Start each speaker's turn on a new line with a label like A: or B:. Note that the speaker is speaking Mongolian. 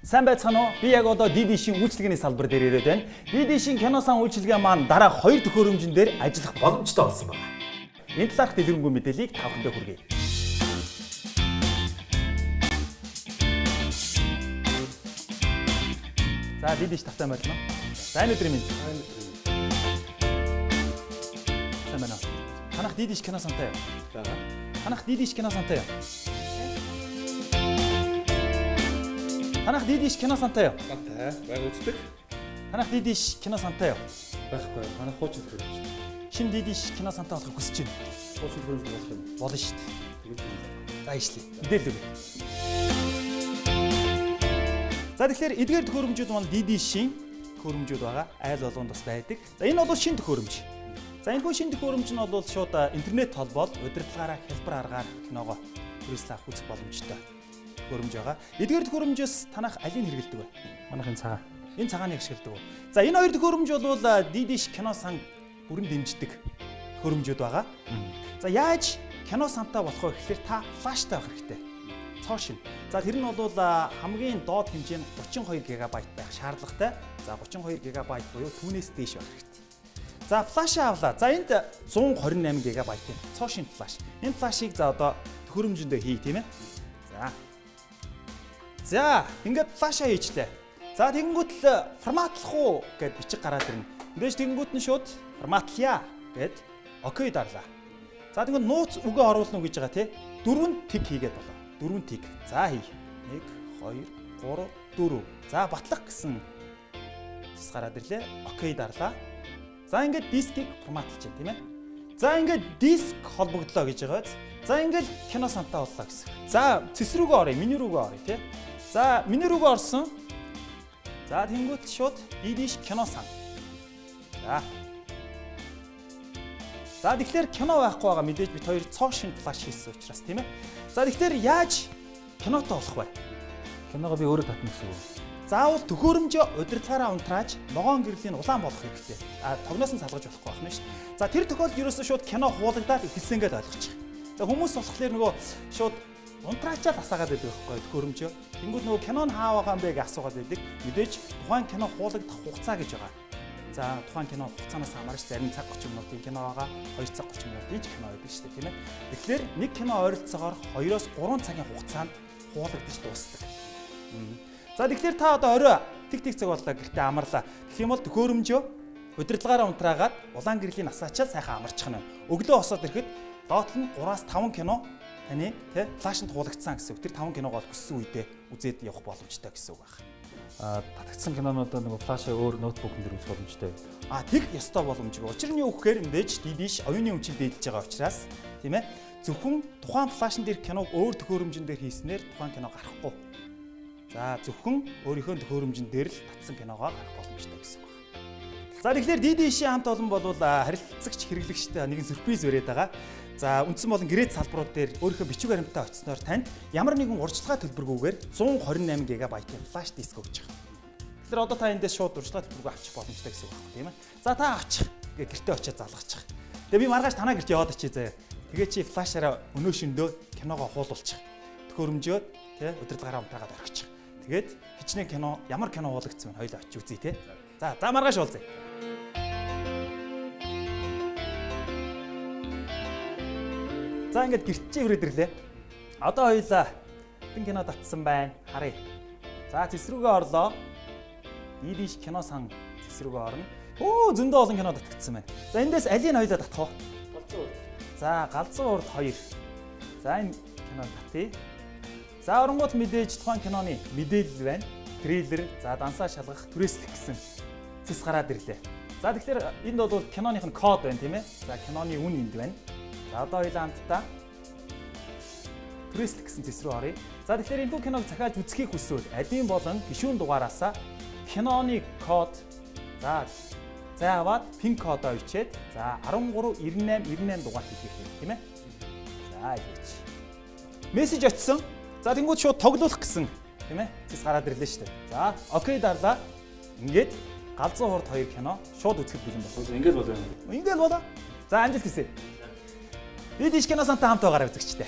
A: Сайн байцгаана уу? Би яг одоо DD-шийн үйлчлэгээний салбар дээр ирээд байна. DD-шийн киносан үйлчлэгээ маань дараах 2 төхөөрөмжн дээр ажиллах боломжтой болсон байна. Энэ талаарх дэлгэрэнгүй мэдээллийг та бүхэндээ хүргэе. За DD-ш тавтай байна. За энэ өдрийн минь. Сайн байна. Танах DD-ш кино сантай юу? За. Танах DD-ш кино сантай юу? Танах DD-ш кино сантай юу?
B: Сантай. Баг үздэг.
A: Танах DD-ш кино сантай юу?
B: Байхгүй. Манай хуучин төхөөрөмж шүү дээ.
A: Шинэ DD-ш кино сантай болохыг хүсэж байна.
B: Хуучин төхөөрөмж болох юм.
A: Болно шүү дээ.
B: Тэгээд
A: за ишлээ. Мэдээлэл өгье. За тэгэхээр эдгээр төхөөрөмжүүд маань DD-шийн төхөөрөмжүүд байгаа. Айл болгонд бас байдаг. За энэ бол шинэ төхөөрөмж. За энэ шинэ төхөөрөмж нь бол шууд интернет холбоод удирдлагаараа хялбар аргаар киногоо хүрээслэх үзэх боломжтой төхөөрөмж байгаа. Эдгээр төхөөрөмжөөс танах алийг хэрэглэдэг вэ? Манайх энэ цагаан. Энэ цагааныг ашигладаг уу? За энэ хоёр төхөөрөмж бол DD-ш кино сан бүрэн дэмждэг төхөөрөмжүүд байгаа. За яаж кино сантай болох вэ гэхээр та флаштай байх хэрэгтэй. Цоо шин. За тэр нь бол хамгийн доод хэмжээ нь 32 ГБ байх шаардлагатай. За 32 ГБ буюу түүнээс дээш байх хэрэгтэй. За флаш авлаа. За энд 128 ГБ юм. Цоо шин флаш. Энэ флашийг за одоо төхөөрөмжөндөө хий тийм ээ. За ингээд флашаа хийчлээ. За тэгэнгүүт л форматлах уу гэд бичиг гараад ирнэ. Мэдээж тэгэнгүүт нь шууд форматлъя гэд окей дарлаа. За тэгэнгүүт нууц үгээ оруулна уу гэж байгаа тий. 4 тик хийгээд болоо. 4 тик. За хий. 1 2 3 4. За батлах гэсэн цэс гараад ирлээ. Окей дарлаа. За ингээд дискийг форматлж байна тийм ээ. За ингээд диск холбогдлоо гэж байгаа. За ингээд кино сантай боллоо гэсэн. За цэс рүүгээ оръё, меню рүүгээ оръё тий. За меню рүүгээ орсон. За тэнгуут шууд DD-ш кино сан. За тэгэхээр кино байхгүй байгаа мэдээж бид хоёр цоо шин флаш хийсэн учраас тийм ээ. За тэгэхээр яаж кинотой болох вэ?
B: киногоо би өөрөө татна гэсэн үг.
A: Заавал төхөөрөмжөө удирдлагаараа унтрааж ногоон гэрлийн улаан болох хэрэгтэй. Тогноос нь салгаж болохгүй байна шүү дээ. За тэр тохиолдолд ерөөсөө шууд кино хуулагдаад эхэлсэн гэдээ ойлгочих. За хүмүүс болохоор нөгөө шууд унтраачаад асаагаад байдаг байхгүй төхөөрөмжөө. Тэнгүүд нөгөө кино нь хаа байгаа юм бэ гэж асуугаад байдаг. Мэдээж тухайн кино хуулагдах хугацаа гэж байгаа. За тухайн кино хугацаанаас хамаарч зарим цаг 30 минутын кино байгаа, 2 цаг 30 минутын ч кино байдаг шүү дээ, тийм ээ. Тэгэхээр нэг кино ойролцоогоор 2-оос 3 цагийн хугацаанд хуулагдаж дуусдаг. За тэгэхээр та одоо орой тэг цаг боллоо гэхдээ амарлаа. Тэгэх юм бол төхөөрөмжөө удирдлагаараа унтраагаад улаан гэрлийн асаачаад сайхан амарчих нь. Өглөө босоод ирэхэд доот нь 3-аас 5 кино таны тий флашнд хуулагдсан гэсэн үг. Тэр 5 киногоо хүссэн үедээ үзээд явах боломжтой гэсэн үг байна.
B: Татагдсан кинонуудаа нөгөө флашаа өөр ноутбукн дээр үзэх боломжтой.
A: Тэг ёстой боломжгүй. Учир нь юу гэхээр мэдээж DD-ш оюуны өмчил дээдэлж байгаа учраас тийм ээ зөвхөн тухайн флашн дээр киног өөр төхөөрөмжн дээр хийснээр тухайн кино гарахгүй. За зөвхөн өөрийнхөө төхөөрөмжн дээр л татсан киногоо гарах боломжтой гэсэн үг байна. За тэгэхээр DD-шийн хамт олон бол харилцагч хэрэглэгчтэй нэгэн сюрприз өрөөд байгаа. За үндсэн болон гэрээт салбарууд дээр өөрийнхөө бичиг баримтаа очсноор танд ямар нэгэн урьдчилгаа төлбөргүйгээр 128 ГБ-ийн флаш диск өгч байгаа. Тэгэхээр одоо та эндээс шууд урьдчилгаа төлбөргүй авчих боломжтой гэсэн үг байна тийм ээ. За та авчих гэ гэртээ очиад залгачих. Тэгээ би маргааш танаа гэрт яваад очие заяа. Тэгээ чи флашаараа өнөө шөндөө киногоо хуулуулчих. Төхөөрөмжөө тий удирдлагаараа унтраагаад орхичих. Тэгээд хичнээн кино ямар кино хуулагдсан вэ хоёул очиж үзье тий. За маргааш уулзъя. За ингээд гэрчээ хүрээд ирлээ. Одоо хоёлаа хэн кино татсан байна? Харъя. За цэс рүүгээ орлоо. DD-ш кино сан цэс рүүгээ орно. Зөндөө олон кино татагдсан байна. За эндээс алийг хоёлаа татах уу? Галзуу урд. За галзуу урд 2. За энэ кино татъя. За оронгууд мэдээж тухайн киноны мэдээлэл байна. Трейлер, за дансаа шалгах, түрээслэх гэсэн цэс гараад ирлээ. За тэгэхээр энд бол киноных нь код байна тийм ээ. За киноны үн энд байна. За одоо хоёлаа хамтдаа түрээслэх гэсэн цэс рүү оръё. За тэгэхээр энэ киног захиалж үзхийг хүсвэл адийн болон гишүүн дугаараасаа киноны код за аваад пин кодоо ичээд за 139898 дугаарт хийх юм тийм ээ. За ийч. Мессеж очсон. За тэнгууд шууд тоглуулах гэсэн тийм ээ. Цэс гараад ирлээ шүү дээ. За окей дарлаа. Ингээд галзуу хурд 2 кино шууд үзэхэд бэлэн болсон.
B: Ингээд болоо.
A: Ингээд болоо. За амжилт хүсье. DD-ш кино сантай хамт байгаарай үзэгчтэй.